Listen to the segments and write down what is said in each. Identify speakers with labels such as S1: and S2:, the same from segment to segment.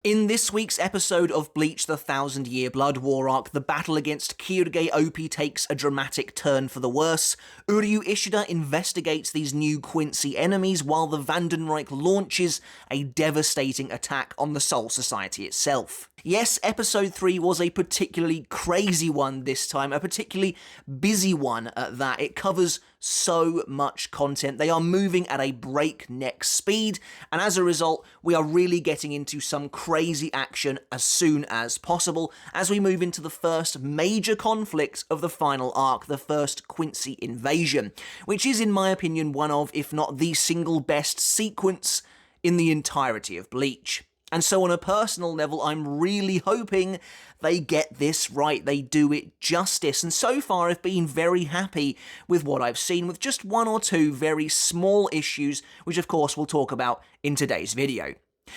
S1: In this week's episode of Bleach the 1000-Year Blood War arc, the battle against Quilge OP takes a dramatic turn for the worse. Uryu Ishida investigates these new Quincy enemies while the Vandenreich launches a devastating attack on the Soul Society itself. Yes, episode 3 was a particularly crazy one this time, a particularly busy one at that. It covers so much content. They are moving at a breakneck speed, and as a result, we are really getting into some crazy action as soon as possible as we move into the first major conflict of the final arc, the first Quincy invasion, which is, in my opinion, one of, if not the single best sequence in the entirety of Bleach. And so on a personal level, I'm really hoping they get this right, they do it justice, and so far I've been very happy with what I've seen, with just one or two very small issues, which of course we'll talk about in today's video.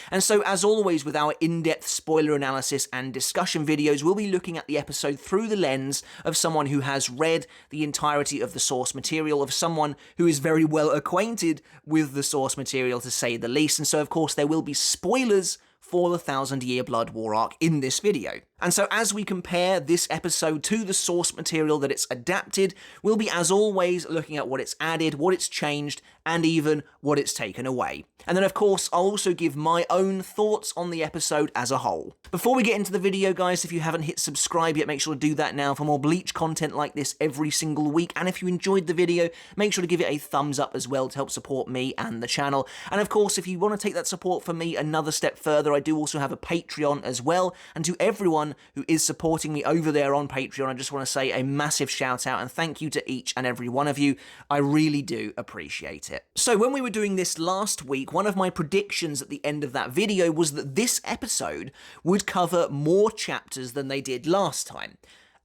S1: And so, as always with our in-depth spoiler analysis and discussion videos, we'll be looking at the episode through the lens of someone who has read the entirety of the source material, of someone who is very well acquainted with the source material, to say the least. And so, of course, there will be spoilers for the 1000-Year Blood War arc in this video. And so as we compare this episode to the source material that it's adapted, we'll be, as always, looking at what it's added, what it's changed, and even what it's taken away. And then, of course, I'll also give my own thoughts on the episode as a whole. Before we get into the video, guys, if you haven't hit subscribe yet, make sure to do that now for more Bleach content like this every single week. And if you enjoyed the video, make sure to give it a thumbs up as well to help support me and the channel. And of course, if you want to take that support from me another step further, I do also have a Patreon as well. And to everyone who is supporting me over there on Patreon, I just want to say a massive shout out and thank you to each and every one of you. I really do appreciate it. So when we were doing this last week, one of my predictions at the end of that video was that this episode would cover more chapters than they did last time.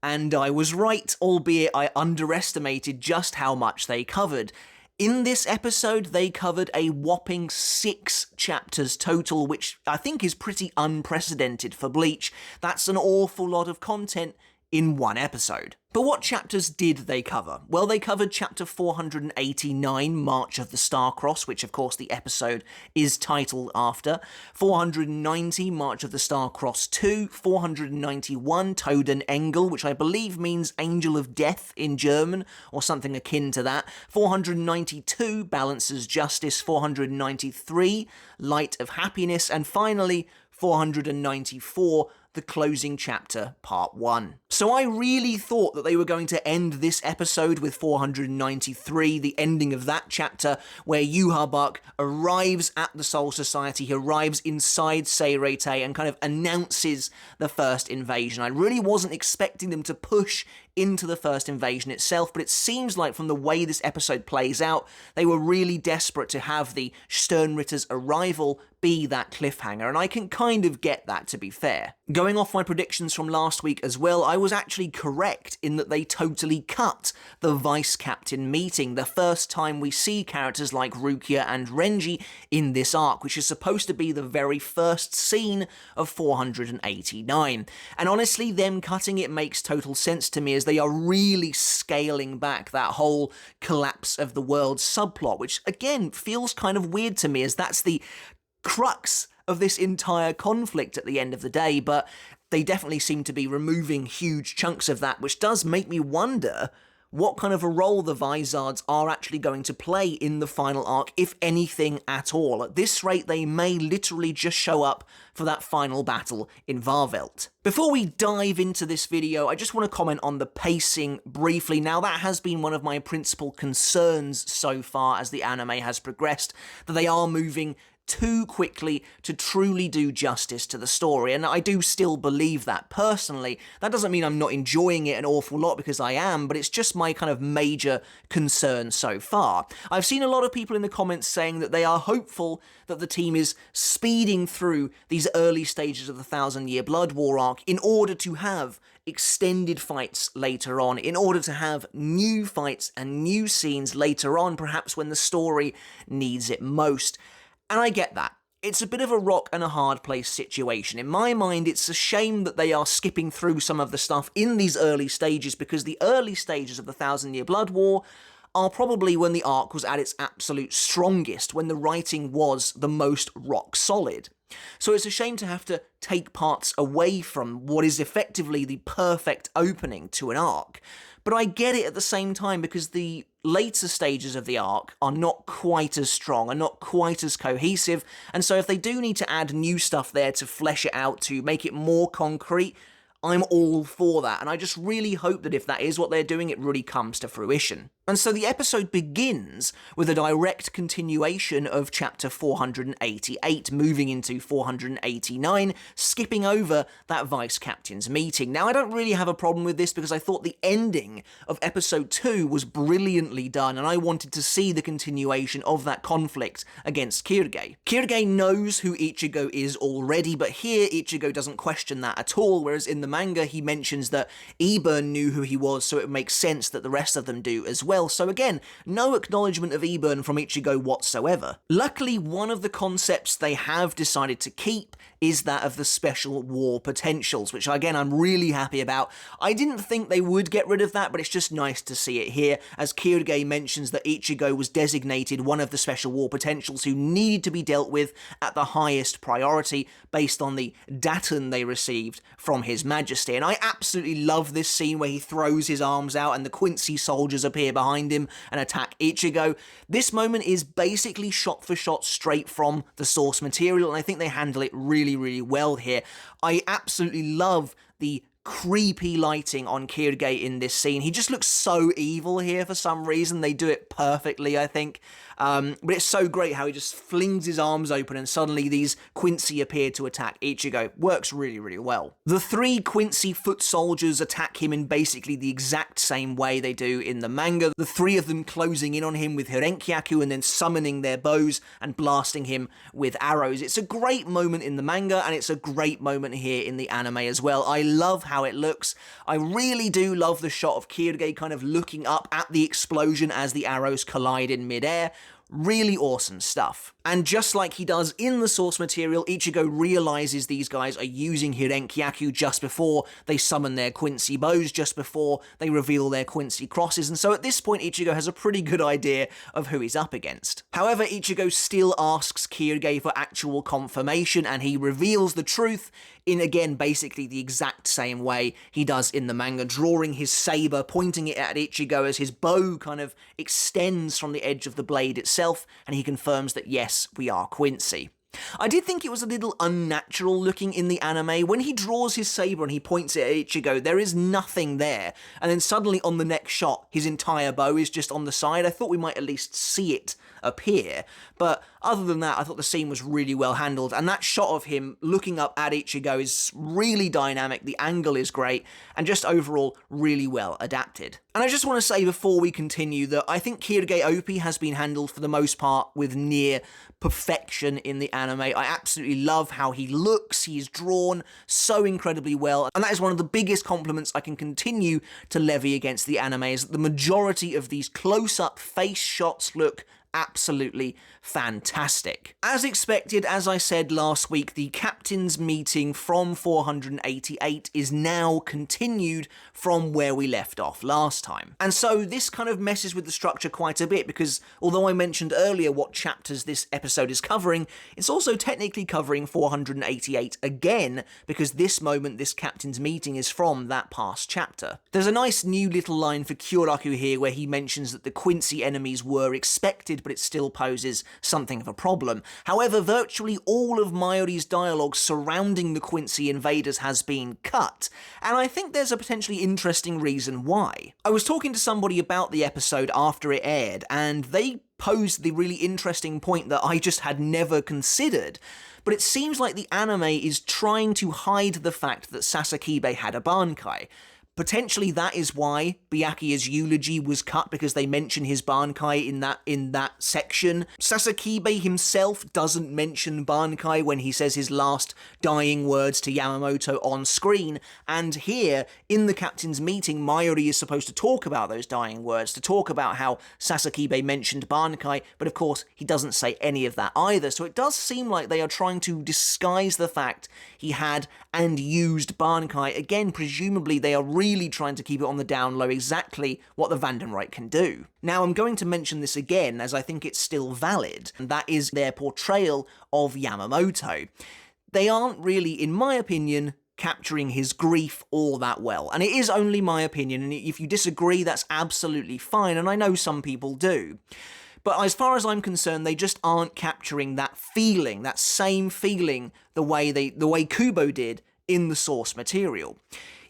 S1: And I was right, albeit I underestimated just how much they covered. In this episode, they covered a whopping 6 chapters total, which I think is pretty unprecedented for Bleach. That's an awful lot of content in one episode. But what chapters did they cover? Well, they covered chapter 489, March of the Starcross, which of course the episode is titled after, 490, March of the Starcross 2, 491, Totenengel, which I believe means Angel of Death in German, or something akin to that, 492, Balances Justice, 493, Light of Happiness, and finally, 494, the closing chapter, part 1. So I really thought that they were going to end this episode with 493, the ending of that chapter, where Yhwach arrives at the Soul Society, he arrives inside Seirete and kind of announces the first invasion. I really wasn't expecting them to push into the first invasion itself, but it seems like from the way this episode plays out, they were really desperate to have the Sternritter's arrival be that cliffhanger, and I can kind of get that, to be fair. Going off my predictions from last week as well, I was actually correct in that they totally cut the Vice Captain meeting, the first time we see characters like Rukia and Renji in this arc, which is supposed to be the very first scene of 489. And honestly, them cutting it makes total sense to me, as they are really scaling back that whole collapse of the world subplot, which again feels kind of weird to me, as that's the crux of this entire conflict at the end of the day, but they definitely seem to be removing huge chunks of that, which does make me wonder what kind of a role the Vizards are actually going to play in the final arc, if anything at all. At this rate, they may literally just show up for that final battle in Varvelt. Before we dive into this video, I just want to comment on the pacing briefly. Now, that has been one of my principal concerns so far as the anime has progressed, that they are moving too quickly to truly do justice to the story, and I do still believe that personally. That doesn't mean I'm not enjoying it an awful lot, because I am, but it's just my kind of major concern so far. I've seen a lot of people in the comments saying that they are hopeful that the team is speeding through these early stages of the 1000-Year Blood War arc in order to have extended fights later on, in order to have new fights and new scenes later on, perhaps when the story needs it most. And I get that. It's a bit of a rock and a hard place situation. In my mind, it's a shame that they are skipping through some of the stuff in these early stages, because the early stages of the 1000-Year Blood War are probably when the arc was at its absolute strongest, when the writing was the most rock solid. So it's a shame to have to take parts away from what is effectively the perfect opening to an arc. But I get it at the same time because the later stages of the arc are not quite as strong, are not quite as cohesive, and so if they do need to add new stuff there to flesh it out, to make it more concrete, I'm all for that, and I just really hope that if that is what they're doing, it really comes to fruition. And so the episode begins with a direct continuation of chapter 488, moving into 489, skipping over that vice captain's meeting. Now, I don't really have a problem with this because I thought the ending of episode 2 was brilliantly done, and I wanted to see the continuation of that conflict against Quilge. Quilge knows who Ichigo is already, but here Ichigo doesn't question that at all, whereas in the manga he mentions that Ebon knew who he was, so it makes sense that the rest of them do as well. So again, no acknowledgement of Ebon from Ichigo whatsoever. Luckily, one of the concepts they have decided to keep is that of the special war potentials, which again I'm really happy about. I didn't think they would get rid of that, but it's just nice to see it here, as Quilge mentions that Ichigo was designated one of the special war potentials who needed to be dealt with at the highest priority based on the daton they received from His Majesty. And I absolutely love this scene where he throws his arms out and the Quincy soldiers appear behind him and attack Ichigo. This moment is basically shot for shot straight from the source material, and I think they handle it really well here. I absolutely love the creepy lighting on Quilge in this scene. He just looks so evil here for some reason. They do it perfectly, I think. But it's so great how he just flings his arms open and suddenly these Quincy appear to attack Ichigo. Works really well. The 3 Quincy foot soldiers attack him in basically the exact same way they do in the manga. The 3 of them closing in on him with Hirenkyaku and then summoning their bows and blasting him with arrows. It's a great moment in the manga and it's a great moment here in the anime as well. I love how it looks. I really do love the shot of Quilge kind of looking up at the explosion as the arrows collide in midair. Really awesome stuff. And just like he does in the source material, Ichigo realizes these guys are using Hirenkyaku just before they summon their Quincy bows, just before they reveal their Quincy crosses, and so at this point Ichigo has a pretty good idea of who he's up against. However, Ichigo still asks Quilge for actual confirmation, and he reveals the truth in, again, basically the exact same way he does in the manga, drawing his saber, pointing it at Ichigo as his bow kind of extends from the edge of the blade itself, and he confirms that yes, we are Quincy. I did think it was a little unnatural looking in the anime. When he draws his saber and he points it at Ichigo, there is nothing there, and then suddenly on the next shot, his entire bow is just on the side. I thought we might at least see it appear, but other than that, I thought the scene was really well handled, and that shot of him looking up at Ichigo is really dynamic, the angle is great, and just overall really well adapted. And I just want to say before we continue that I think Quilge OP has been handled for the most part with near perfection in the anime. I absolutely love how he looks, he's drawn so incredibly well, and that is one of the biggest compliments I can continue to levy against the anime, is that the majority of these close-up face shots look absolutely fantastic. As expected, as I said last week, the captain's meeting from 488 is now continued from where we left off last time. And so this kind of messes with the structure quite a bit, because although I mentioned earlier what chapters this episode is covering, it's also technically covering 488 again, because this moment, this captain's meeting, is from that past chapter. There's a nice new little line for Kyoraku here where he mentions that the Quincy enemies were expected, but it still poses something of a problem. However, virtually all of Mayuri's dialogue surrounding the Quincy invaders has been cut, and I think there's a potentially interesting reason why. I was talking to somebody about the episode after it aired, and they posed the really interesting point that I just had never considered. But it seems like the anime is trying to hide the fact that Sasakibe had a Bankai. Potentially that is why Byakuya's eulogy was cut, because they mention his Bankai in that section. Sasakibe himself doesn't mention Bankai when he says his last dying words to Yamamoto on screen, and here, in the captain's meeting, Mayuri is supposed to talk about those dying words, to talk about how Sasakibe mentioned Bankai, but of course he doesn't say any of that either, so it does seem like they are trying to disguise the fact he had and used Bankai. Again, presumably they are really trying to keep it on the down low exactly what the Vandenreich can do. Now, I'm going to mention this again as I think it's still valid, and that is their portrayal of Yamamoto. They aren't really, in my opinion, capturing his grief all that well. And it is only my opinion, and if you disagree, that's kubo fine, and I know some people do. But as far as I'm concerned, they just aren't capturing that feeling, that same feeling, the way Kubo did in the source material.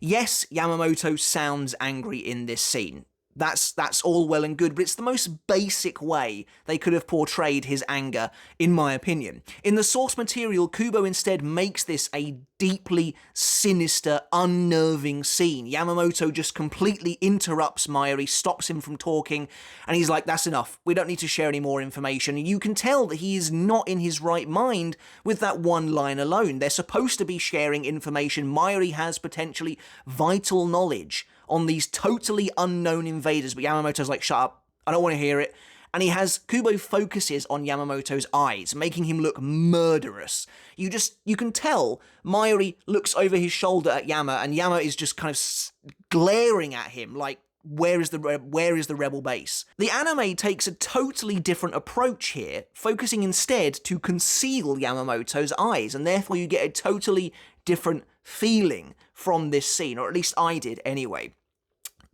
S1: Yes, Yamamoto sounds angry in this scene. That's all well and good, but it's the most basic way they could have portrayed his anger, in my opinion. In the source material, Kubo instead makes this a deeply sinister, unnerving scene. Yamamoto just completely interrupts Mayuri, stops him from talking, and he's like, that's enough. We don't need to share any more information. And you can tell that he is not in his right mind with that one line alone. They're supposed to be sharing information. Mayuri has potentially vital knowledge on these totally unknown invaders, but Yamamoto's like, shut up, I don't want to hear it. And Kubo focuses on Yamamoto's eyes, making him look murderous. You can tell Mayuri looks over his shoulder at Yama, and Yama is just kind of glaring at him like, where is the rebel base? The anime takes a totally different approach here, focusing instead to conceal Yamamoto's eyes, and therefore you get a totally different feeling from this scene, or at least I did anyway.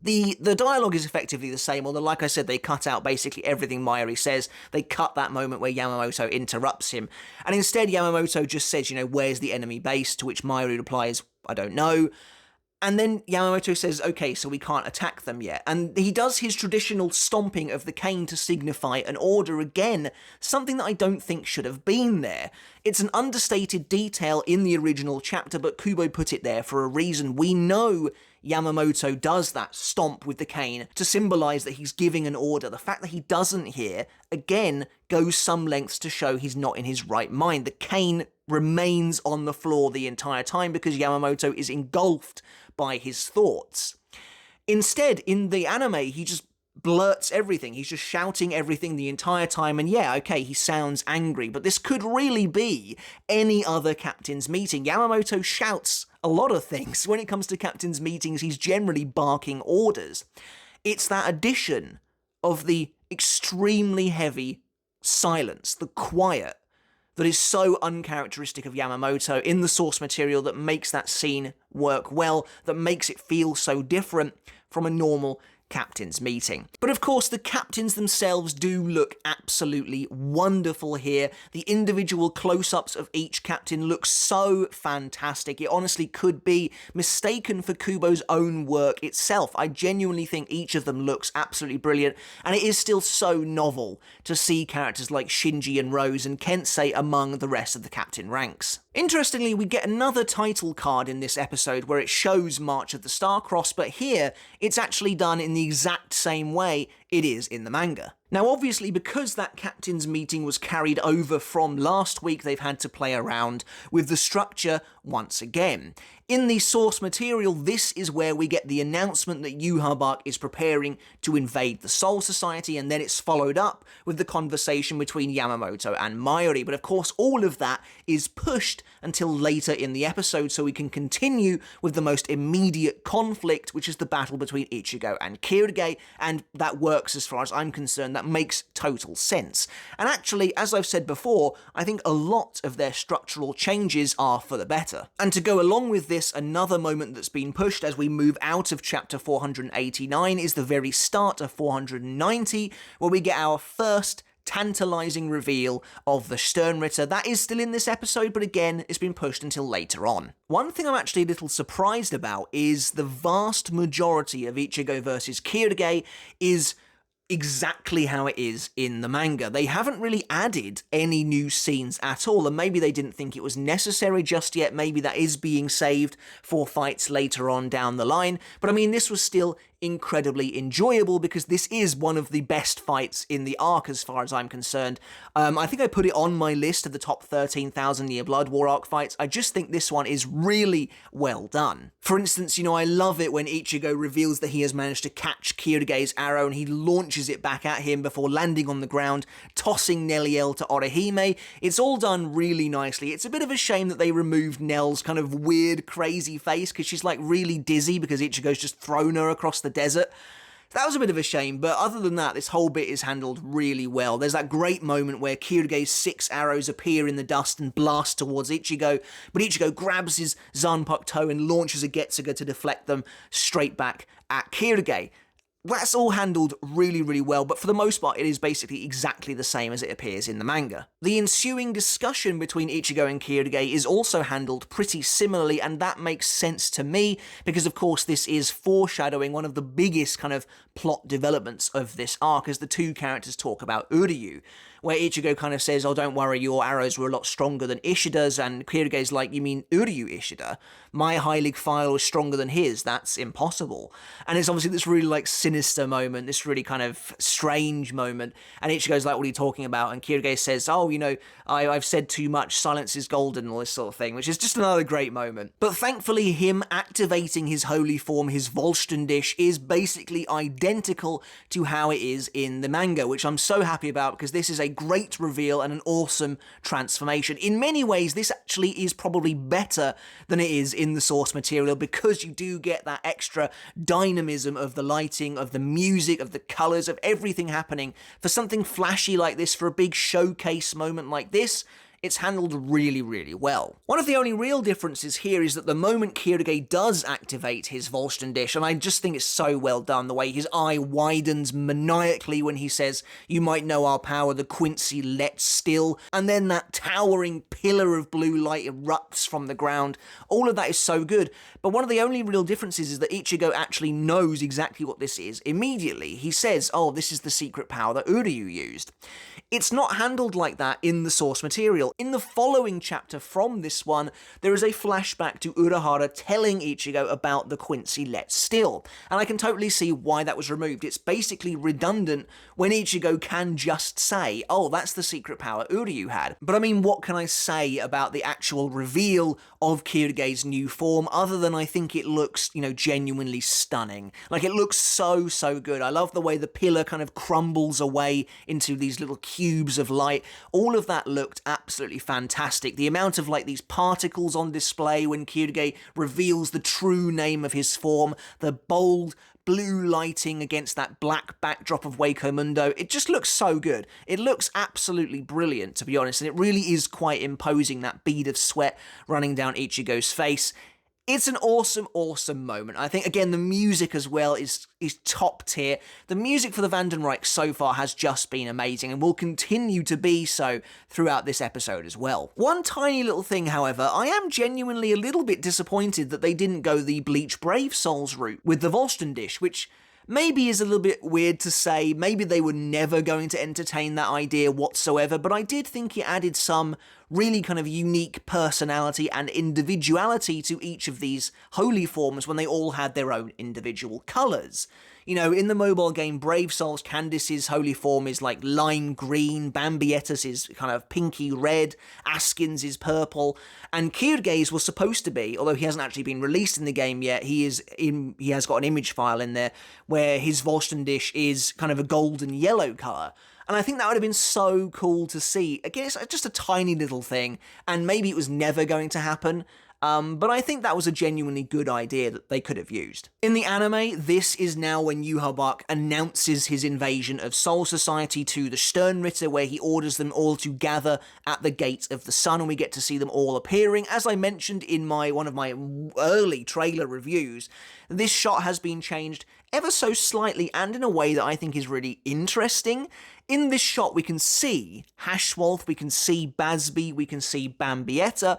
S1: The dialogue is effectively the same, although like I said, they cut out basically everything Mayuri says. They cut that moment where Yamamoto interrupts him, and instead Yamamoto just says, where's the enemy base, to which Mayuri replies, I don't know. And then Yamamoto says, okay, so we can't attack them yet. And he does his traditional stomping of the cane to signify an order again, something that I don't think should have been there. It's an understated detail in the original chapter, but Kubo put it there for a reason. We know Yamamoto does that stomp with the cane to symbolize that he's giving an order. The fact that he doesn't here, again, goes some lengths to show he's not in his right mind. The cane remains on the floor the entire time because Yamamoto is engulfed by his thoughts. Instead, in the anime, he just blurts everything. He's just shouting everything the entire time, and yeah, okay, he sounds angry, but this could really be any other captain's meeting. Yamamoto shouts a lot of things. When it comes to captain's meetings, he's generally barking orders. It's that addition of the extremely heavy silence, the quiet, that is so uncharacteristic of Yamamoto in the source material that makes that scene work well, that makes it feel so different from a normal captain's meeting. But of course, the captains themselves do look absolutely wonderful here. The individual close-ups of each captain look so fantastic. It honestly could be mistaken for Kubo's own work itself. I genuinely think each of them looks absolutely brilliant, and it is still so novel to see characters like Shinji and Rose and Kensei among the rest of the captain ranks. Interestingly, we get another title card in this episode where it shows March of the Starcross, but here it's actually done in the exact same way it is in the manga. Now obviously, because that captain's meeting was carried over from last week, they've had to play around with the structure once again. In the source material, this is where we get the announcement that Yhwach is preparing to invade the Soul Society, and then it's followed up with the conversation between Yamamoto and Mayuri. But of course, all of that is pushed until later in the episode so we can continue with the most immediate conflict, which is the battle between Ichigo and Quilge, and that works as far as I'm concerned. That makes total sense. And actually, as I've said before, I think a lot of their structural changes are for the better. And to go along with this, another moment that's been pushed as we move out of chapter 489 is the very start of 490, where we get our first tantalizing reveal of the Stirnritter. That is still in this episode, but again, it's been pushed until later on. One thing I'm actually a little surprised about is the vast majority of Ichigo versus Quilge is exactly how it is in the manga. They haven't really added any new scenes at all, and maybe they didn't think it was necessary just yet. Maybe that is being saved for fights later on down the line, but I mean, this was still incredibly enjoyable because this is one of the best fights in the arc as far as I'm concerned. I think I put it on my list of the top 13,000 Year Blood War arc fights. I just think this one is really well done. For instance, you know, I love it when Ichigo reveals that he has managed to catch Kyoruge's arrow and he launches it back at him before landing on the ground, tossing Neliel to Orihime. It's all done really nicely. It's a bit of a shame that they removed Nell's kind of weird, crazy face because she's like really dizzy because Ichigo's just thrown her across the desert. That was a bit of a shame, but other than that, this whole bit is handled really well. There's that great moment where Kyoruge's 6 arrows appear in the dust and blast towards Ichigo, but Ichigo grabs his Zanpakuto and launches a Getsuga to deflect them straight back at Kyoruge. That's all handled really, really well, but for the most part, it is basically exactly the same as it appears in the manga. The ensuing discussion between Ichigo and Kyoruge is also handled pretty similarly, and that makes sense to me, because of course this is foreshadowing one of the biggest kind of plot developments of this arc, as the two characters talk about Uryu, where Ichigo kind of says, oh, don't worry, your arrows were a lot stronger than Ishida's, and Kyoruge's like, you mean Uryu Ishida? My Heilig file is stronger than his, that's impossible. And it's obviously this really, like, sinister moment, this really kind of strange moment, and Ichigo's like, what are you talking about? And Kyoruge says, oh, you know, I've said too much, silence is golden, all this sort of thing, which is just another great moment. But thankfully, him activating his holy form, his Vollständig, is basically identical to how it is in the manga, which I'm so happy about, because this is a great reveal and an awesome transformation. In many ways, this actually is probably better than it is in the source material, because you do get that extra dynamism of the lighting, of the music, of the colours, of everything happening. For something flashy like this, for a big showcase moment like this, it's handled really, really well. One of the only real differences here is that the moment Kyoruge does activate his Vollständig, and I just think it's so well done, the way his eye widens maniacally when he says, you might know our power, the Quincy let still, and then that towering pillar of blue light erupts from the ground. All of that is so good, but one of the only real differences is that Ichigo actually knows exactly what this is immediately. He says, oh, this is the secret power that Uryu used. It's not handled like that in the source material. In the following chapter from this one, there is a flashback to Urahara telling Ichigo about the Quincy let still, and I can totally see why that was removed. It's basically redundant when Ichigo can just say, oh, that's the secret power Uryu had. But I mean, what can I say about the actual reveal of Kyoruge's new form, other than I think it looks, you know, genuinely stunning. Like, it looks so, so good. I love the way the pillar kind of crumbles away into these little cubes of light. All of that looked absolutely fantastic. The amount of, like, these particles on display when Kyoruge reveals the true name of his form, the bold blue lighting against that black backdrop of Waco Mundo, it just looks so good. It looks absolutely brilliant, to be honest, and it really is quite imposing, that bead of sweat running down Ichigo's face. It's an awesome, awesome moment. I think, again, the music as well is top tier. The music for the Vandenreich so far has just been amazing and will continue to be so throughout this episode as well. One tiny little thing, however, I am genuinely a little bit disappointed that they didn't go the Bleach Brave Souls route with the Vollständig, which maybe is a little bit weird to say. Maybe they were never going to entertain that idea whatsoever, but I did think it added some really kind of unique personality and individuality to each of these holy forms when they all had their own individual colours. You know, in the mobile game Brave Souls, Candice's holy form is like lime green, Bambietta's is kind of pinky red, Askin's is purple, and Kyoruge's was supposed to be, although he hasn't actually been released in the game yet, he has got an image file in there where his Vollständig is kind of a golden yellow colour. And I think that would have been so cool to see. Again, it's just a tiny little thing, and maybe it was never going to happen, but I think that was a genuinely good idea that they could have used. In the anime, this is now when Yhwach announces his invasion of Soul Society to the Sternritter, where he orders them all to gather at the Gate of the Sun, and we get to see them all appearing. As I mentioned in one of my early trailer reviews, this shot has been changed ever so slightly, and in a way that I think is really interesting. In this shot, we can see Hashwolf, we can see Basby, we can see Bambietta,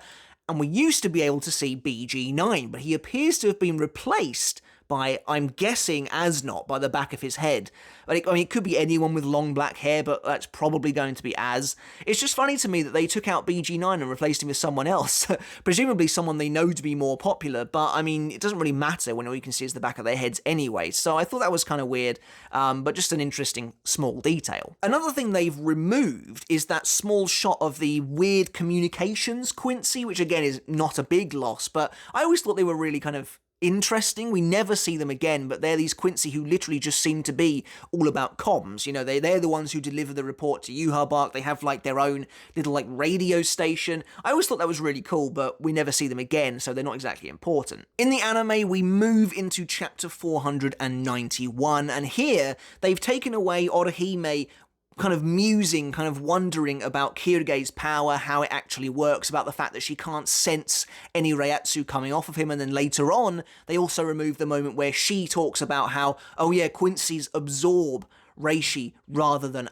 S1: and we used to be able to see BG9, but he appears to have been replaced by by, I'm guessing, Asnot, by the back of his head. I mean, it could be anyone with long black hair, but that's probably going to be Az. It's just funny to me that they took out BG9 and replaced him with someone else, presumably someone they know to be more popular, but I mean, it doesn't really matter when all you can see is the back of their heads anyway, so I thought that was kind of weird, but just an interesting small detail. Another thing they've removed is that small shot of the weird communications Quincy, which again is not a big loss, but I always thought they were really kind of interesting. We never see them again, but they're these Quincy who literally just seem to be all about comms. You know, they're the ones who deliver the report to Yuha. They have like their own little like radio station. I always thought that was really cool, but we never see them again, so they're not exactly important. In the anime, we move into chapter 491, and here they've taken away Orihime kind of musing, kind of wondering about Kyoge's power, how it actually works, about the fact that she can't sense any Reiatsu coming off of him, and then later on, they also remove the moment where she talks about how, oh yeah, Quincy's absorb Reishi rather than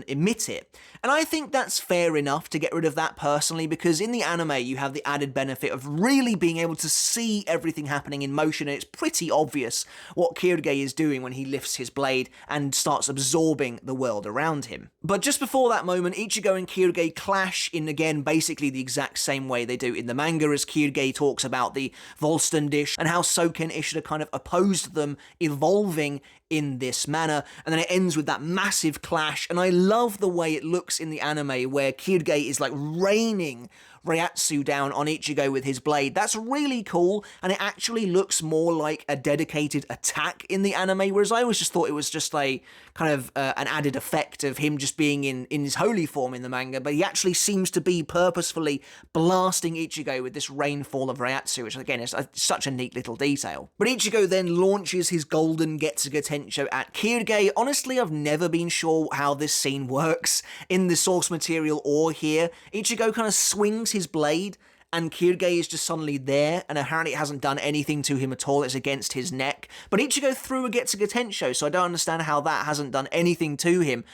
S1: emit it. And I think that's fair enough to get rid of that personally, because in the anime you have the added benefit of really being able to see everything happening in motion, and it's pretty obvious what Kyoge is doing when he lifts his blade and starts absorbing the world around him. But just before that moment, Ichigo and Kyoge clash in, again, basically the exact same way they do in the manga, as Kyoge talks about the Vollständig and how Soken Ishida kind of opposed them evolving in this manner, and then it ends with that massive clash, and I love the way it looks in the anime where Kyoge is like raining Reiatsu down on Ichigo with his blade. That's really cool, and it actually looks more like a dedicated attack in the anime, whereas I always just thought it was just a kind of an added effect of him just being in his holy form in the manga, but he actually seems to be purposefully blasting Ichigo with this rainfall of Reiatsu, which again is such a neat little detail. But Ichigo then launches his golden Getsuga Tensho at Kyoge. Honestly, I've never been sure how this scene works in the source material or here. Ichigo kind of swings his blade, and Kyoge is just suddenly there, and apparently it hasn't done anything to him at all, it's against his neck. But Ichigo threw a Getsuga Tensho, so I don't understand how that hasn't done anything to him.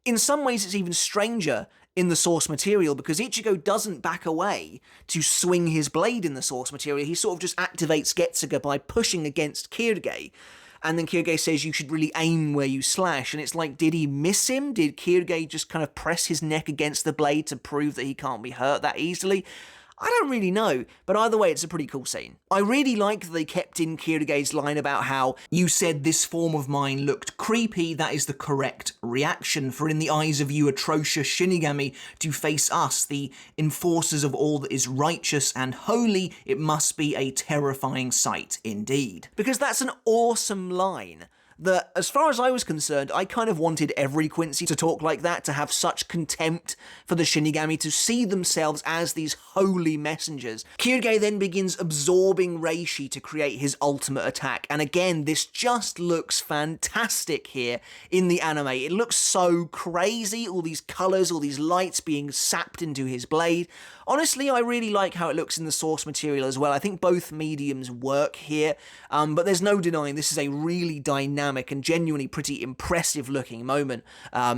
S1: In some ways, it's even stranger in the source material, because Ichigo doesn't back away to swing his blade in the source material. He sort of just activates Getsuga by pushing against Kyoge. And then Kyoge says you should really aim where you slash, and it's like, did he miss him? Did Kyoge just kind of press his neck against the blade to prove that he can't be hurt that easily? I don't really know, but either way, it's a pretty cool scene. I really like that they kept in Kyoge's line about how, you said this form of mine looked creepy, that is the correct reaction, for in the eyes of you atrocious Shinigami, to face us, the enforcers of all that is righteous and holy, it must be a terrifying sight indeed. Because that's an awesome line. That, as far as I was concerned, I kind of wanted every Quincy to talk like that, to have such contempt for the Shinigami, to see themselves as these holy messengers. Kyoge then begins absorbing Reishi to create his ultimate attack, and again, this just looks fantastic here in the anime. It looks so crazy, all these colours, all these lights being sapped into his blade. Honestly, I really like how it looks in the source material as well. I think both mediums work here, but there's no denying this is a really dynamic and genuinely pretty impressive looking moment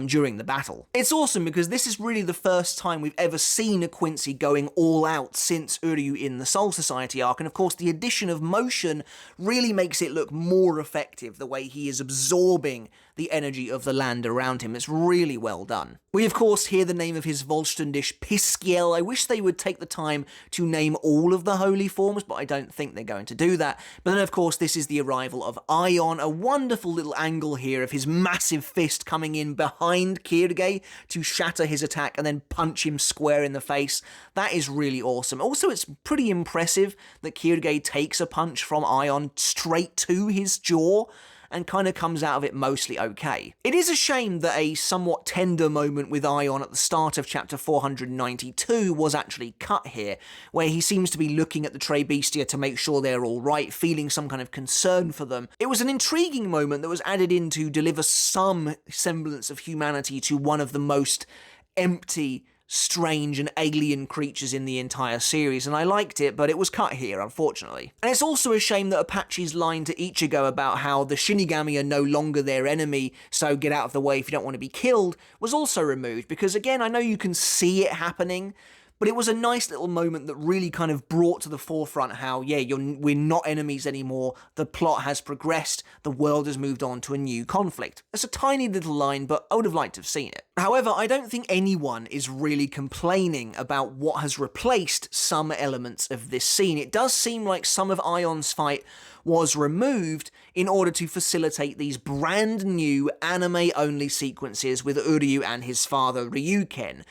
S1: during the battle. It's awesome because this is really the first time we've ever seen a Quincy going all out since Uryu in the Soul Society arc, and of course the addition of motion really makes it look more effective, the way he is absorbing the energy of the land around him. It's really well done. We of course hear the name of his Vollständig, Piskiel. I wish they would take the time to name all of the holy forms, but I don't think they're going to do that. But then of course this is the arrival of Ion, a wonderful little angle here of his massive fist coming in behind Kyoge to shatter his attack and then punch him square in the face. That is really awesome. Also, it's pretty impressive that Kyoge takes a punch from Ion straight to his jaw and kind of comes out of it mostly okay. It is a shame that a somewhat tender moment with Ion at the start of chapter 492 was actually cut here, where he seems to be looking at the Tre Bestia to make sure they're alright, feeling some kind of concern for them. It was an intriguing moment that was added in to deliver some semblance of humanity to one of the most empty, strange and alien creatures in the entire series, and I liked it, but it was cut here, unfortunately. And it's also a shame that Apache's line to Ichigo about how the Shinigami are no longer their enemy, so get out of the way if you don't want to be killed, was also removed, because again, I know you can see it happening, But it was a nice little moment that really kind of brought to the forefront how, yeah, we're not enemies anymore, the plot has progressed, the world has moved on to a new conflict. It's a tiny little line, but I would have liked to have seen it. However, I don't think anyone is really complaining about what has replaced some elements of this scene. It does seem like some of Ion's fight was removed in order to facilitate these brand new anime-only sequences with Uryu and his father Ryuken,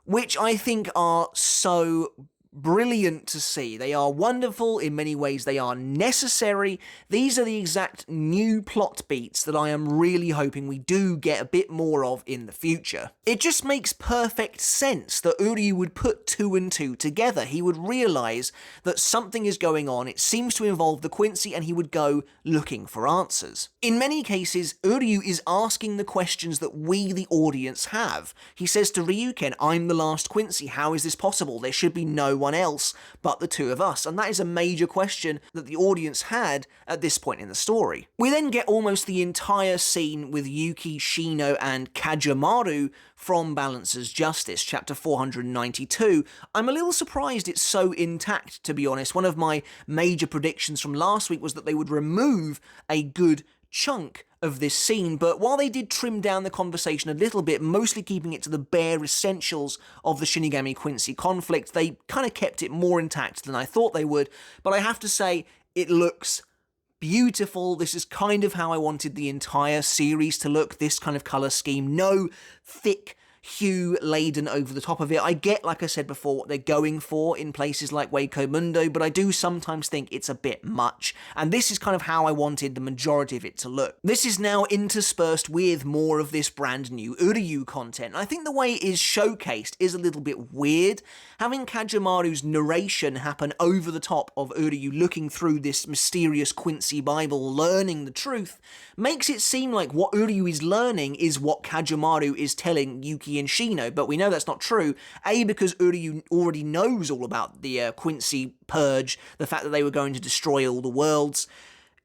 S1: which I think are so brilliant to see. They are wonderful, in many ways they are necessary. These are the exact new plot beats that I am really hoping we do get a bit more of in the future. It just makes perfect sense that Uryu would put 2 and 2 together. He would realise that something is going on, it seems to involve the Quincy, and he would go looking for answers. In many cases, Uryu is asking the questions that we, the audience, have. He says to Ryuken, "I'm the last Quincy, how is this possible? There should be no one else but the 2 of us," and that is a major question that the audience had at this point in the story. We then get almost the entire scene with Yuki, Shino, and Kajamaru from Balancer's Justice, chapter 492. I'm a little surprised it's so intact, to be honest. One of my major predictions from last week was that they would remove a good chunk of this scene, but while they did trim down the conversation a little bit, mostly keeping it to the bare essentials of the Shinigami Quincy conflict, they kind of kept it more intact than I thought they would. But I have to say, it looks beautiful. This is kind of how I wanted the entire series to look, this kind of colour scheme. No thick hue laden over the top of it. I get, like I said before, what they're going for in places like Waco Mundo, but I do sometimes think it's a bit much, and this is kind of how I wanted the majority of it to look. This is now interspersed with more of this brand new Uryu content. I think the way it is showcased is a little bit weird. Having Kajamaru's narration happen over the top of Uryu looking through this mysterious Quincy Bible, learning the truth, makes it seem like what Uryu is learning is what Kajamaru is telling Yuki and Shino, but we know that's not true. A, because Uryu already knows all about the Quincy Purge, the fact that they were going to destroy all the worlds.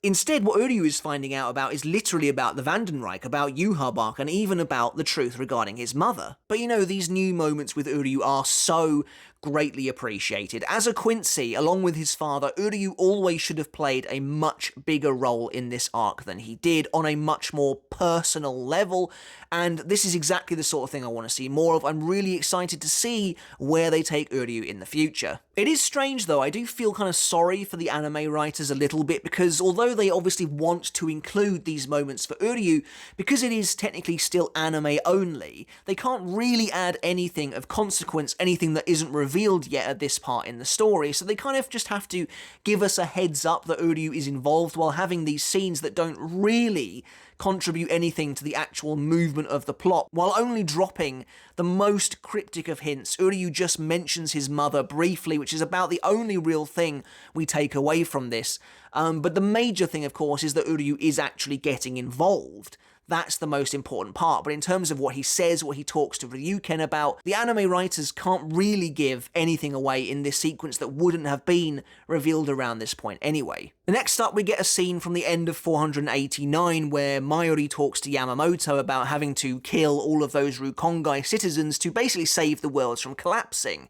S1: Instead, what Uryu is finding out about is literally about the Vandenreich, about Yuha and even about the truth regarding his mother. But you know, these new moments with Uryu are so greatly appreciated. As a Quincy, along with his father, Uryu always should have played a much bigger role in this arc than he did, on a much more personal level, and this is exactly the sort of thing I want to see more of. I'm really excited to see where they take Uryu in the future. It is strange though, I do feel kind of sorry for the anime writers a little bit, because although they obviously want to include these moments for Uryu, because it is technically still anime only, they can't really add anything of consequence, anything that isn't revealed yet at this part in the story, so they kind of just have to give us a heads up that Uryu is involved while having these scenes that don't really contribute anything to the actual movement of the plot, while only dropping the most cryptic of hints. Uryu just mentions his mother briefly, which is about the only real thing we take away from this. But the major thing, of course, is that Uryu is actually getting involved. That's the most important part, but in terms of what he says, what he talks to Ryuken about, the anime writers can't really give anything away in this sequence that wouldn't have been revealed around this point anyway. Next up, we get a scene from the end of 489 where Mayuri talks to Yamamoto about having to kill all of those Rukongai citizens to basically save the world from collapsing.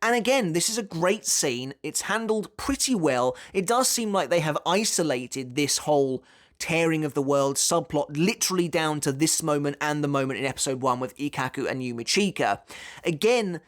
S1: And again, this is a great scene, it's handled pretty well. It does seem like they have isolated this whole tearing of the world subplot literally down to this moment and the moment in episode 1 with Ikkaku and Yumichika. Again,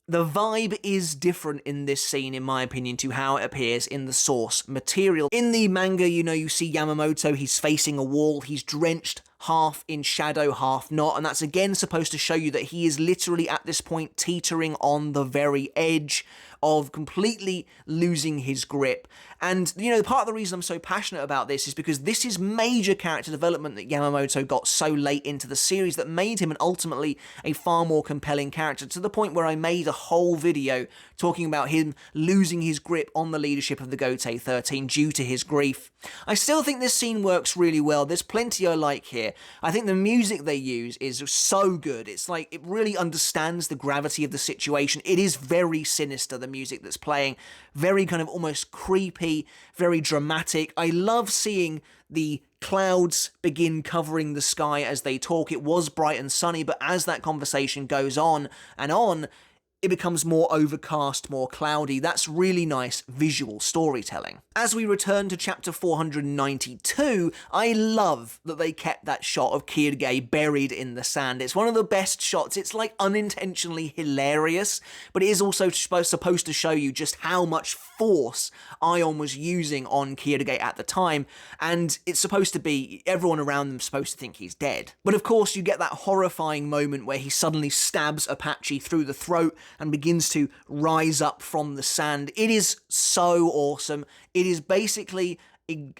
S1: the vibe is different in this scene, in my opinion, to how it appears in the source material. In the manga, you know, you see Yamamoto, he's facing a wall, he's drenched half in shadow, half not, and that's again supposed to show you that he is literally at this point teetering on the very edge of completely losing his grip. And, you know, part of the reason I'm so passionate about this is because this is major character development that Yamamoto got so late into the series that made him ultimately a far more compelling character, to the point where I made a whole video talking about him losing his grip on the leadership of the Gotei 13 due to his grief. I still think this scene works really well. There's plenty I like here. I think the music they use is so good. It's like, it really understands the gravity of the situation. It is very sinister, the music that's playing. Very kind of almost creepy, very dramatic. I love seeing the clouds begin covering the sky as they talk. It was bright and sunny, but as that conversation goes on and on, it becomes more overcast, more cloudy. That's really nice visual storytelling. As we return to chapter 492, I love that they kept that shot of Quilge buried in the sand. It's one of the best shots. It's like unintentionally hilarious, but it is also supposed to show you just how much force Ion was using on Quilge at the time, and it's supposed to be, everyone around them supposed to think he's dead. But of course you get that horrifying moment where he suddenly stabs Apache through the throat and begins to rise up from the sand. It is so awesome. It is basically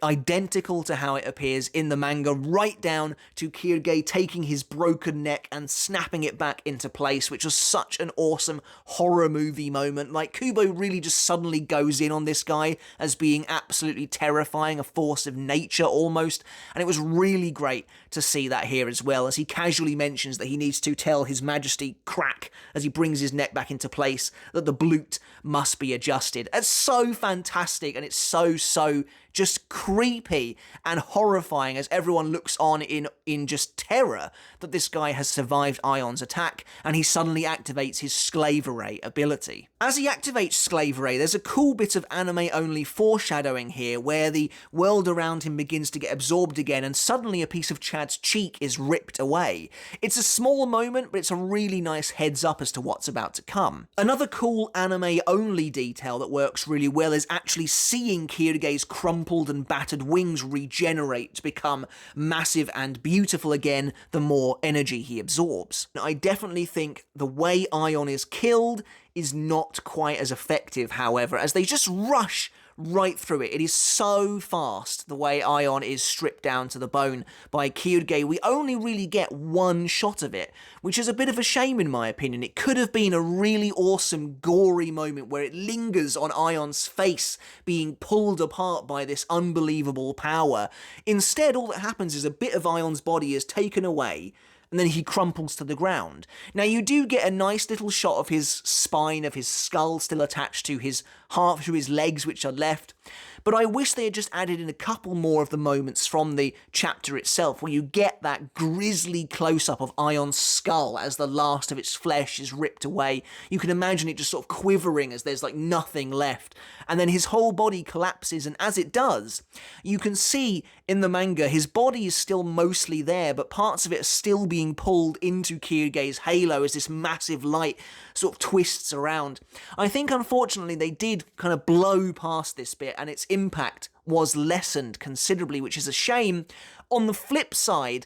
S1: identical to how it appears in the manga, right down to Quilge taking his broken neck and snapping it back into place, which was such an awesome horror movie moment. Like, Kubo really just suddenly goes in on this guy as being absolutely terrifying, a force of nature almost, and it was really great to see that here as well, as he casually mentions that he needs to tell His Majesty Crack, as he brings his neck back into place, that the blute must be adjusted. It's so fantastic, and it's so just creepy and horrifying as everyone looks on in just terror that this guy has survived Ion's attack, and he suddenly activates his Sclaveray ability. As he activates Sclaveray, there's a cool bit of anime-only foreshadowing here where the world around him begins to get absorbed again, and suddenly a piece of Chad's cheek is ripped away. It's a small moment, but it's a really nice heads up as to what's about to come. Another cool anime-only detail that works really well is actually seeing Quilge's crumpled and battered wings regenerate to become massive and beautiful again the more energy he absorbs. I definitely think the way Ion is killed is not quite as effective, however, as they just rush right through it. It is so fast, the way Ion is stripped down to the bone by Quilge. We only really get one shot of it, which is a bit of a shame in my opinion. It could have been a really awesome, gory moment where it lingers on Ion's face being pulled apart by this unbelievable power. Instead, all that happens is a bit of Ion's body is taken away, and then he crumples to the ground. Now, you do get a nice little shot of his spine, of his skull still attached to his half, to his legs, which are left, but I wish they had just added in a couple more of the moments from the chapter itself where you get that grisly close-up of Ion's skull as the last of its flesh is ripped away. You can imagine it just sort of quivering as there's like nothing left, and then his whole body collapses, and as it does, you can see in the manga his body is still mostly there, but parts of it are still being pulled into Quilge's halo as this massive light sort of twists around. I think unfortunately they did kind of blow past this bit, and its impact was lessened considerably, which is a shame. On the flip side,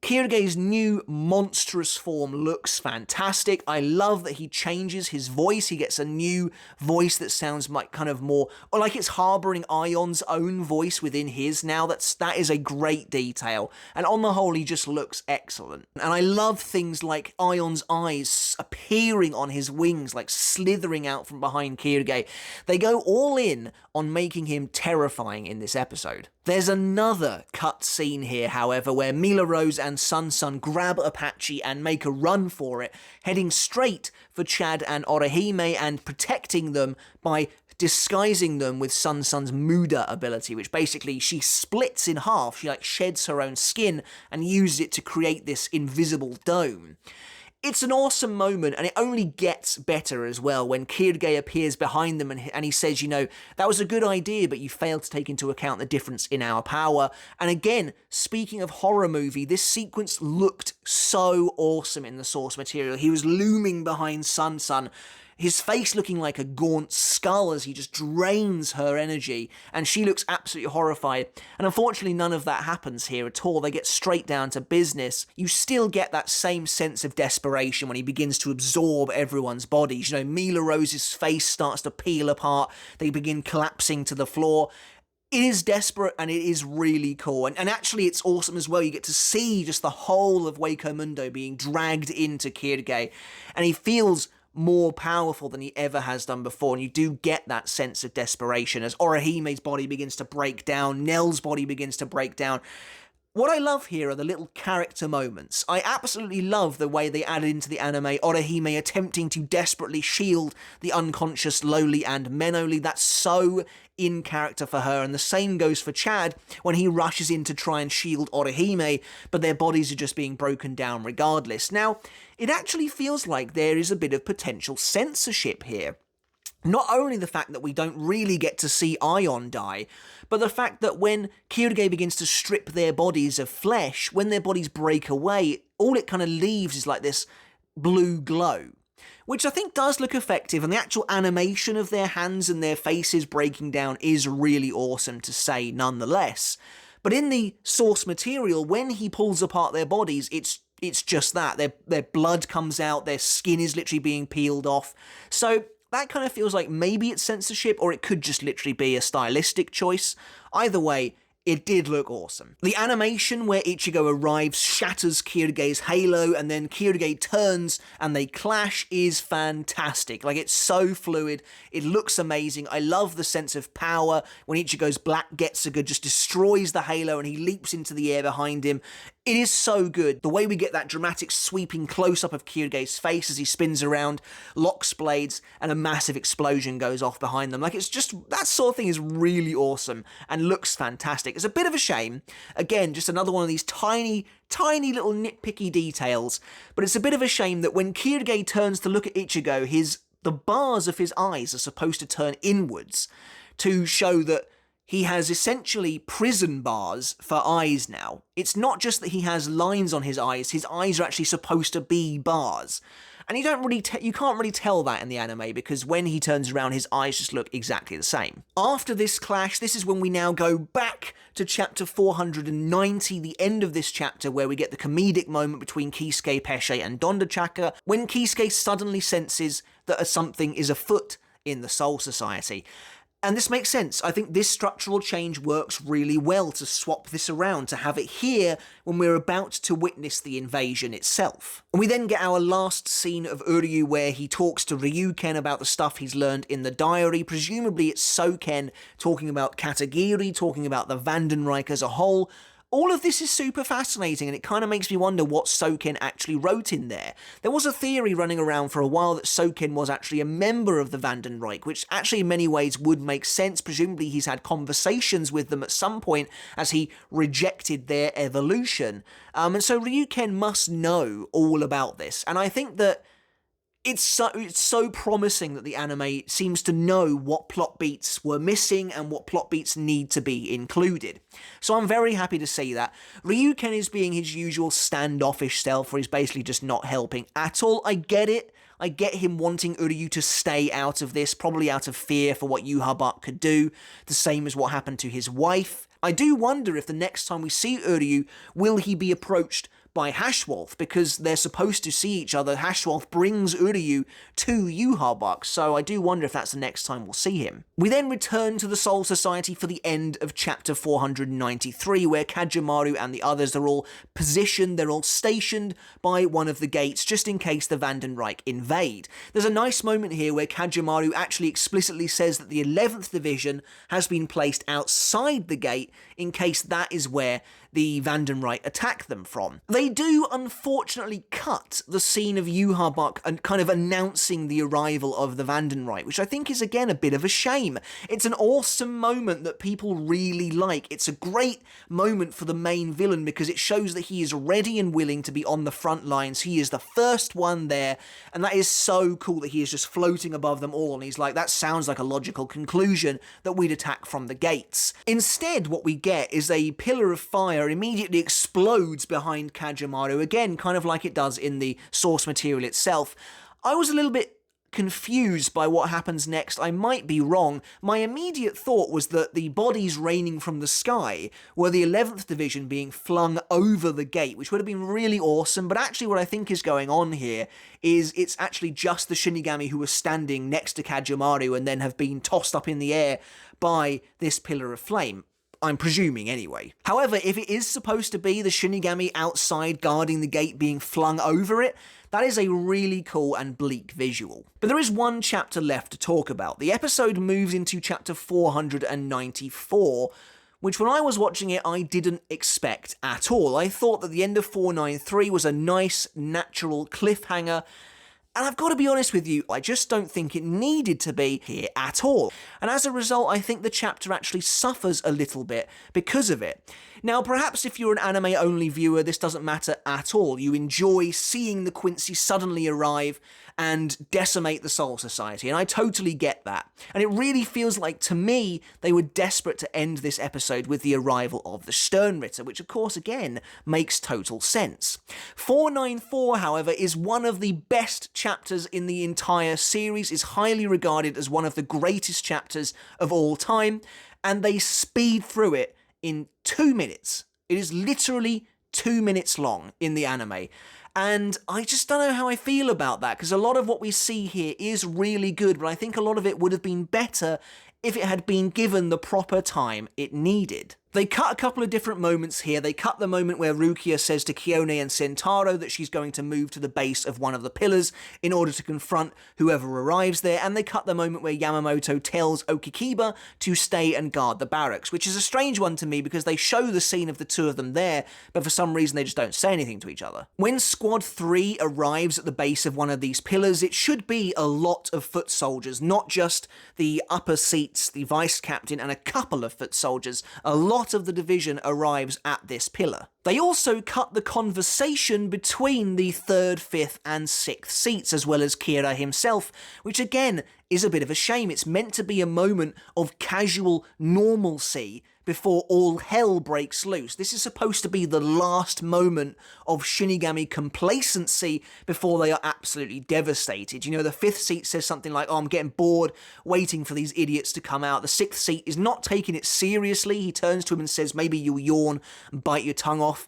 S1: Quilge's new monstrous form looks fantastic. I love that he changes his voice. He gets a new voice that sounds like kind of more, or like it's harboring Ion's own voice within his now. That is a great detail. And on the whole, he just looks excellent. And I love things like Ion's eyes appearing on his wings, like slithering out from behind Quilge. They go all in on making him terrifying in this episode. There's another cut scene here, however, where Mila Rose and Sun Sun grab Apache and make a run for it, heading straight for Chad and Orihime and protecting them by disguising them with Sun Sun's Muda ability, which basically she splits in half. She like sheds her own skin and uses it to create this invisible dome. It's an awesome moment, and it only gets better as well when Quilge appears behind them and he says, you know, that was a good idea, but you failed to take into account the difference in our power. And again, speaking of horror movie, this sequence looked so awesome in the source material. He was looming behind Sun Sun, his face looking like a gaunt skull as he just drains her energy, and she looks absolutely horrified. And unfortunately, none of that happens here at all. They get straight down to business. You still get that same sense of desperation when he begins to absorb everyone's bodies. You know, Mila Rose's face starts to peel apart. They begin collapsing to the floor. It is desperate, and it is really cool. And actually, it's awesome as well. You get to see just the whole of Hueco Mundo being dragged into Quilge, and he feels more powerful than he ever has done before, and you do get that sense of desperation as Orihime's body begins to break down, Nell's body begins to break down. What I love here are the little character moments. I absolutely love the way they added into the anime Orihime attempting to desperately shield the unconscious Lowly and Menoli. That's so in character for her, and the same goes for Chad when he rushes in to try and shield Orihime, but their bodies are just being broken down regardless. Now, it actually feels like there is a bit of potential censorship here. Not only the fact that we don't really get to see Ion die, but the fact that when Kyuuge begins to strip their bodies of flesh, when their bodies break away, all it kind of leaves is like this blue glow, which I think does look effective, and the actual animation of their hands and their faces breaking down is really awesome to say nonetheless. But in the source material, when he pulls apart their bodies, it's just that. Their blood comes out, their skin is literally being peeled off. So that kind of feels like maybe it's censorship, or it could just literally be a stylistic choice. Either way, it did look awesome. The animation where Ichigo arrives shatters Kyuuge's halo, and then Kyuuge turns and they clash is fantastic. Like, it's so fluid, it looks amazing. I love the sense of power when Ichigo's Black Getsuga just destroys the halo and he leaps into the air behind him. It is so good. The way we get that dramatic sweeping close-up of Kyuuge's face as he spins around, locks blades, and a massive explosion goes off behind them. Like, it's just, that sort of thing is really awesome and looks fantastic. It's a bit of a shame. Again, just another one of these tiny little nitpicky details, but it's a bit of a shame that when Kyuuge turns to look at Ichigo, the bars of his eyes are supposed to turn inwards to show that he has essentially prison bars for eyes now. It's not just that he has lines on his eyes are actually supposed to be bars. And you can't really tell that in the anime, because when he turns around, his eyes just look exactly the same. After this clash, this is when we now go back to chapter 490, the end of this chapter, where we get the comedic moment between Kisuke, Pesce, and Dondachaka, when Kisuke suddenly senses that something is afoot in the Soul Society. And this makes sense. I think this structural change works really well to swap this around, to have it here when we're about to witness the invasion itself. And we then get our last scene of Uryu where he talks to Ryuken about the stuff he's learned in the diary. Presumably it's Soken talking about Katagiri, talking about the Vandenreich as a whole. All of this is super fascinating, and it kind of makes me wonder what Soken actually wrote in there. There was a theory running around for a while that Soken was actually a member of the Vandenreich, which actually in many ways would make sense. Presumably he's had conversations with them at some point as he rejected their evolution. And so Ryuken must know all about this, and I think that it's so promising that the anime seems to know what plot beats were missing and what plot beats need to be included. So I'm very happy to see that. Ryuken is being his usual standoffish self, where he's basically just not helping at all. I get it. I get him wanting Uryu to stay out of this, probably out of fear for what Yhwach could do, the same as what happened to his wife. I do wonder if the next time we see Uryu, will he be approached by Hashwolf, because they're supposed to see each other. Hashwolf brings Uryu to Yhwach, so I do wonder if that's the next time we'll see him. We then return to the Soul Society for the end of chapter 493, where Kajimaru and the others are all positioned, they're all stationed by one of the gates, just in case the Vandenreich invade. There's a nice moment here where Kajimaru actually explicitly says that the 11th Division has been placed outside the gate in case that is where the Vandenreich attack them from. They do unfortunately cut the scene of Yhwach and kind of announcing the arrival of the Vandenreich, which I think is again a bit of a shame. It's an awesome moment that people really like. It's a great moment for the main villain because it shows that he is ready and willing to be on the front lines. He is the first one there, and that is so cool that he is just floating above them all, and he's like, that sounds like a logical conclusion that we'd attack from the gates. Instead, what we get is a pillar of fire immediately explodes behind Kajimaru, again, kind of like it does in the source material itself. I was a little bit confused by what happens next. I might be wrong. My immediate thought was that the bodies raining from the sky were the 11th Division being flung over the gate, which would have been really awesome, but actually what I think is going on here is it's actually just the Shinigami who were standing next to Kajimaru and then have been tossed up in the air by this pillar of flame. I'm presuming anyway. However, if it is supposed to be the Shinigami outside guarding the gate being flung over it, that is a really cool and bleak visual. But there is one chapter left to talk about. The episode moves into chapter 494, which when I was watching it, I didn't expect at all. I thought that the end of 493 was a nice, natural cliffhanger, and I've got to be honest with you, I just don't think it needed to be here at all. And as a result, I think the chapter actually suffers a little bit because of it. Now, perhaps if you're an anime-only viewer, this doesn't matter at all. You enjoy seeing the Quincy suddenly arrive and decimate the Soul Society, and I totally get that. And it really feels like, to me, they were desperate to end this episode with the arrival of the Sternritter, which of course, again, makes total sense. 494, however, is one of the best chapters in the entire series, is highly regarded as one of the greatest chapters of all time, and they speed through it in 2 minutes. It is literally 2 minutes long in the anime. And I just don't know how I feel about that, because a lot of what we see here is really good, but I think a lot of it would have been better if it had been given the proper time it needed. They cut a couple of different moments here. They cut the moment where Rukia says to Kione and Sentaro that she's going to move to the base of one of the pillars in order to confront whoever arrives there, and they cut the moment where Yamamoto tells Okikiba to stay and guard the barracks, which is a strange one to me because they show the scene of the two of them there, but for some reason they just don't say anything to each other. When Squad 3 arrives at the base of one of these pillars, it should be a lot of foot soldiers, not just the upper seats, the vice captain, and a couple of foot soldiers. A lot of the division arrives at this pillar. They also cut the conversation between the 3rd, 5th, and 6th seats, as well as Kira himself, which again is a bit of a shame. It's meant to be a moment of casual normalcy before all hell breaks loose. This is supposed to be the last moment of Shinigami complacency before they are absolutely devastated. You know, the 5th seat says something like, oh, I'm getting bored waiting for these idiots to come out. The 6th seat is not taking it seriously. He turns to him and says, maybe you'll yawn and bite your tongue off.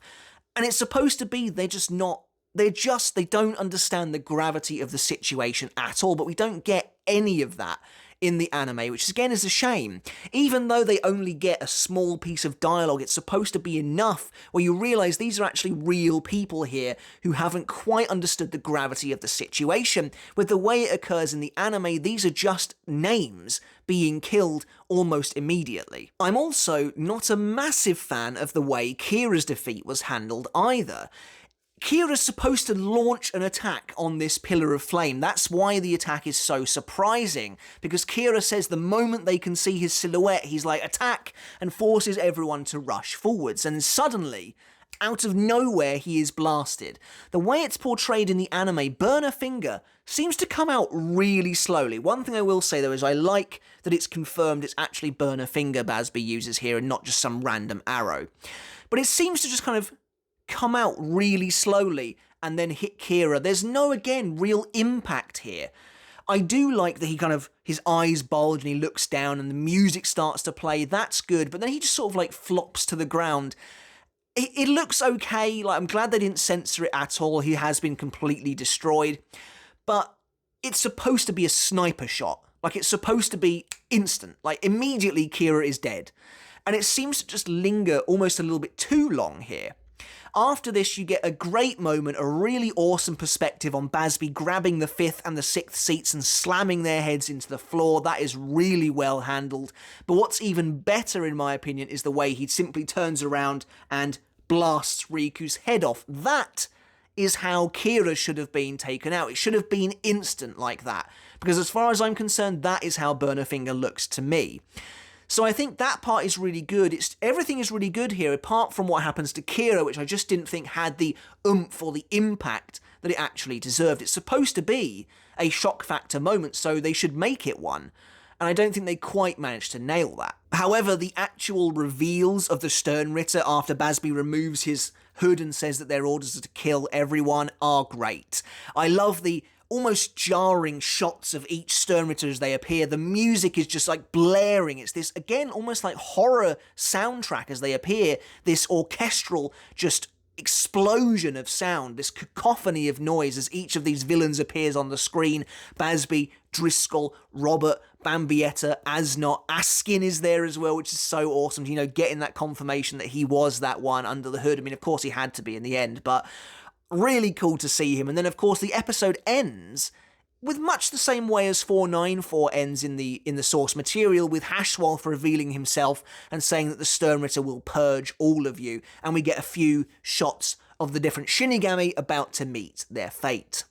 S1: And it's supposed to be they don't understand the gravity of the situation at all, but we don't get any of that in the anime, which again is a shame. Even though they only get a small piece of dialogue, it's supposed to be enough where you realise these are actually real people here who haven't quite understood the gravity of the situation. With the way it occurs in the anime, these are just names being killed almost immediately. I'm also not a massive fan of the way Kira's defeat was handled either. Kira's supposed to launch an attack on this pillar of flame. That's why the attack is so surprising, because Kira says the moment they can see his silhouette, he's like, attack, and forces everyone to rush forwards, and suddenly, out of nowhere, he is blasted. The way it's portrayed in the anime, Burner Finger seems to come out really slowly. One thing I will say, though, is I like that it's confirmed it's actually Burner Finger Basby uses here and not just some random arrow. But it seems to just kind of come out really slowly and then hit Kira. There's no, again, real impact here. I do like that his eyes bulge and he looks down and the music starts to play. That's good, but then he just sort of like flops to the ground. It looks okay. Like, I'm glad they didn't censor it at all. He has been completely destroyed, but it's supposed to be a sniper shot. Like, it's supposed to be instant. Like, immediately Kira is dead. And it seems to just linger almost a little bit too long here. After this, you get a great moment, a really awesome perspective on Basby grabbing the 5th and the 6th seats and slamming their heads into the floor. That is really well handled. But what's even better, in my opinion, is the way he simply turns around and blasts Riku's head off. That is how Kira should have been taken out. It should have been instant like that. Because as far as I'm concerned, that is how Burner Finger looks to me. So I think that part is really good. Everything is really good here, apart from what happens to Kira, which I just didn't think had the oomph or the impact that it actually deserved. It's supposed to be a shock factor moment, so they should make it one. And I don't think they quite managed to nail that. However, the actual reveals of the Sternritter after Basby removes his hood and says that their orders are to kill everyone are great. I love the almost jarring shots of each Sternritter as they appear. The music is just like blaring. It's this, again, almost like horror soundtrack as they appear. This orchestral just explosion of sound, this cacophony of noise as each of these villains appears on the screen. Basby, Driscoll, Robert, Bambietta, Asnot, Askin is there as well, which is so awesome, you know, getting that confirmation that he was that one under the hood. I mean, of course he had to be in the end, but really cool to see him. And then, of course, the episode ends with much the same way as 494 ends in the source material, with Hashwolf revealing himself and saying that the Sternritter will purge all of you, and we get a few shots of the different Shinigami about to meet their fate.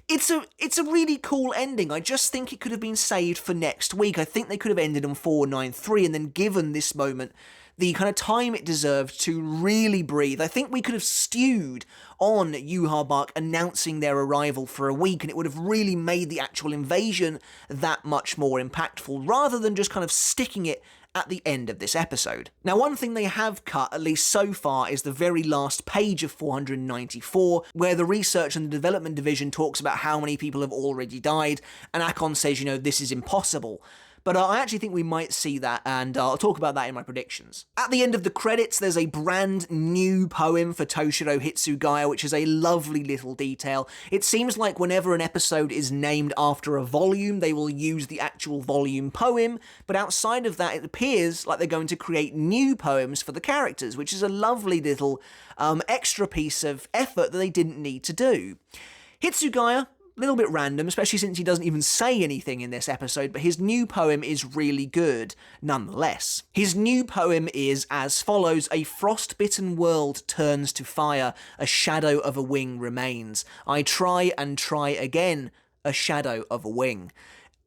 S1: It's a really cool ending. I just think it could have been saved for next week. I think they could have ended on 493 and then given this moment the kind of time it deserved to really breathe. I think we could have stewed on Yhwach announcing their arrival for a week, and it would have really made the actual invasion that much more impactful, rather than just kind of sticking it at the end of this episode. Now, one thing they have cut, at least so far, is the very last page of 494, where the research and the development division talks about how many people have already died, and Akon says, this is impossible. But I actually think we might see that, and I'll talk about that in my predictions. At the end of the credits, there's a brand new poem for Toshiro Hitsugaya, which is a lovely little detail. It seems like whenever an episode is named after a volume, they will use the actual volume poem, but outside of that, it appears like they're going to create new poems for the characters, which is a lovely little extra piece of effort that they didn't need to do. Hitsugaya, a little bit random, especially since he doesn't even say anything in this episode, but his new poem is really good, nonetheless. His new poem is as follows: "A frost-bitten world turns to fire, a shadow of a wing remains. I try and try again, a shadow of a wing."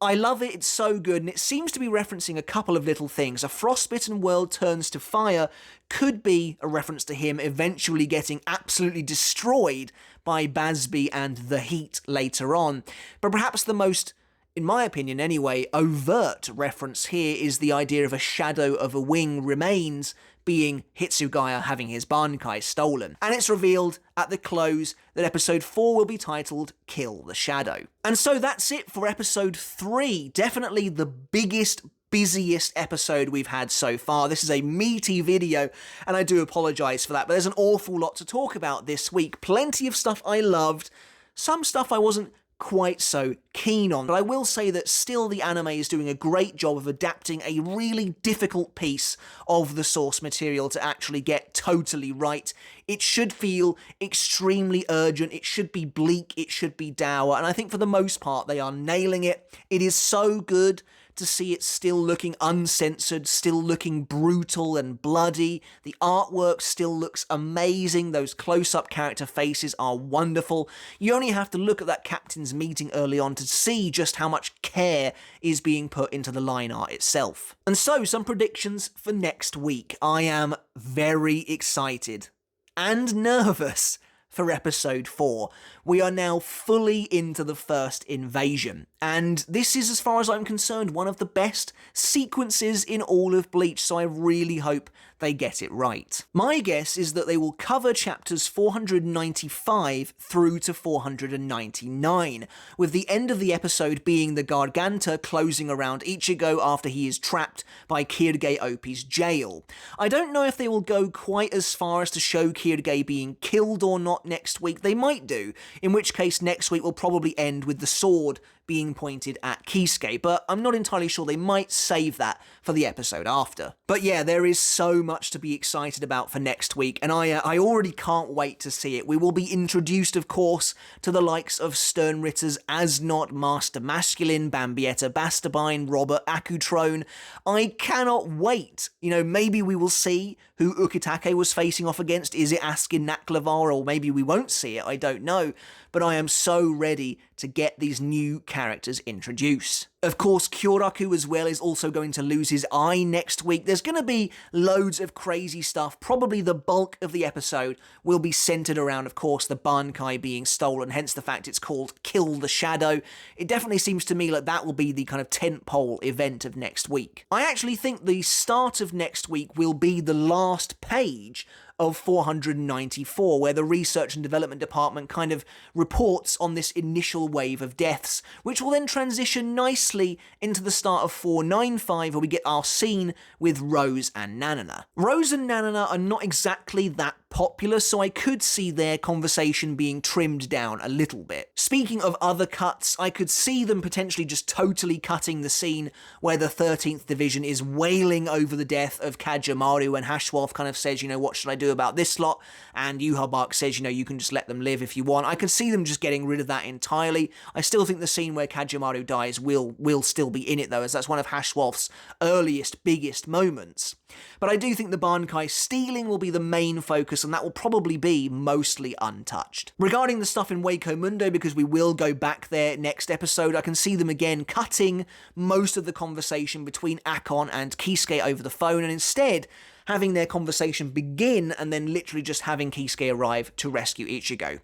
S1: I love it, it's so good, and it seems to be referencing a couple of little things. A frostbitten world turns to fire could be a reference to him eventually getting absolutely destroyed by Basby and the heat later on. But perhaps the most, in my opinion anyway, overt reference here is the idea of a shadow of a wing remains being Hitsugaya having his Bankai stolen. And it's revealed at the close that episode 4 will be titled Kill the Shadow. And so that's it for episode 3. Definitely the biggest, busiest episode we've had so far. This is a meaty video, and I do apologise for that, but there's an awful lot to talk about this week. Plenty of stuff I loved, some stuff I wasn't quite so keen on, but I will say that still the anime is doing a great job of adapting a really difficult piece of the source material to actually get totally right. It should feel extremely urgent, it should be bleak, it should be dour, and I think for the most part they are nailing it. It is so good to see it still looking uncensored, still looking brutal and bloody. The artwork still looks amazing. Those close-up character faces are wonderful. You only have to look at that captain's meeting early on to see just how much care is being put into the line art itself. And so, some predictions for next week. I am very excited and nervous for episode 4. We are now fully into the first invasion, and this is, as far as I'm concerned, one of the best sequences in all of Bleach, so I really hope they get it right. My guess is that they will cover chapters 495 through to 499, with the end of the episode being the Garganta closing around Ichigo after he is trapped by Quilge OP's jail. I don't know if they will go quite as far as to show Quilge being killed or not next week. They might do, in which case next week will probably end with the sword being pointed at Kisuke, but I'm not entirely sure. They might save that for the episode after. But yeah, there is so much to be excited about for next week, and I already can't wait to see it. We will be introduced, of course, to the likes of Sternritter's Asnot, Master Masculine, Bambietta Bastabine, Robert Akutrone. I cannot wait. Maybe we will see who Ukitake was facing off against. Is it Askin Naklavar, or maybe we won't see it, I don't know. But I am so ready to get these new characters introduced. Of course, Kyoraku as well is also going to lose his eye next week. There's going to be loads of crazy stuff. Probably the bulk of the episode will be centered around, of course, the Bankai being stolen, hence the fact it's called Kill the Shadow. It definitely seems to me like that will be the kind of tentpole event of next week. I actually think the start of next week will be the last page of 494, where the research and development department kind of reports on this initial wave of deaths, which will then transition nicely nicely into the start of 495, where we get our scene with Rose and Nanana. Rose and Nanana are not exactly that popular, so I could see their conversation being trimmed down a little bit. Speaking of other cuts, I could see them potentially just totally cutting the scene where the 13th Division is wailing over the death of Kajamaru, and Hashwolf kind of says, you know, what should I do about this lot? And Yuha says, you know, you can just let them live if you want. I could see them just getting rid of that entirely. I still think the scene where Kajamaru dies will still be in it, though, as that's one of Hashwolf's earliest, biggest moments. But I do think the Bankai stealing will be the main focus, and that will probably be mostly untouched. Regarding the stuff in Waco Mundo, because we will go back there next episode, I can see them again cutting most of the conversation between Akon and Kisuke over the phone, and instead having their conversation begin and then literally just having Kisuke arrive to rescue Ichigo.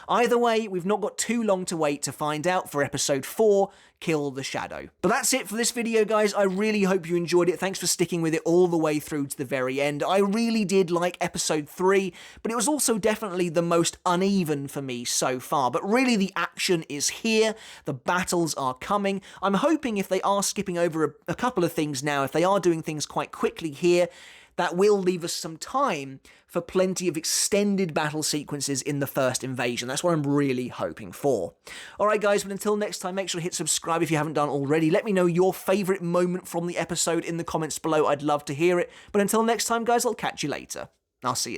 S1: Either way, we've not got too long to wait to find out for episode 4, Kill the Shadow. But that's it for this video, guys. I really hope you enjoyed it. Thanks for sticking with it all the way through to the very end. I really did like episode 3, but it was also definitely the most uneven for me so far. But really, the action is here. The battles are coming. I'm hoping if they are skipping over a couple of things now, if they are doing things quite quickly here, that will leave us some time for plenty of extended battle sequences in the first invasion. That's what I'm really hoping for. Alright guys, but until next time, make sure to hit subscribe if you haven't done already. Let me know your favourite moment from the episode in the comments below. I'd love to hear it. But until next time, guys, I'll catch you later. I'll see you then.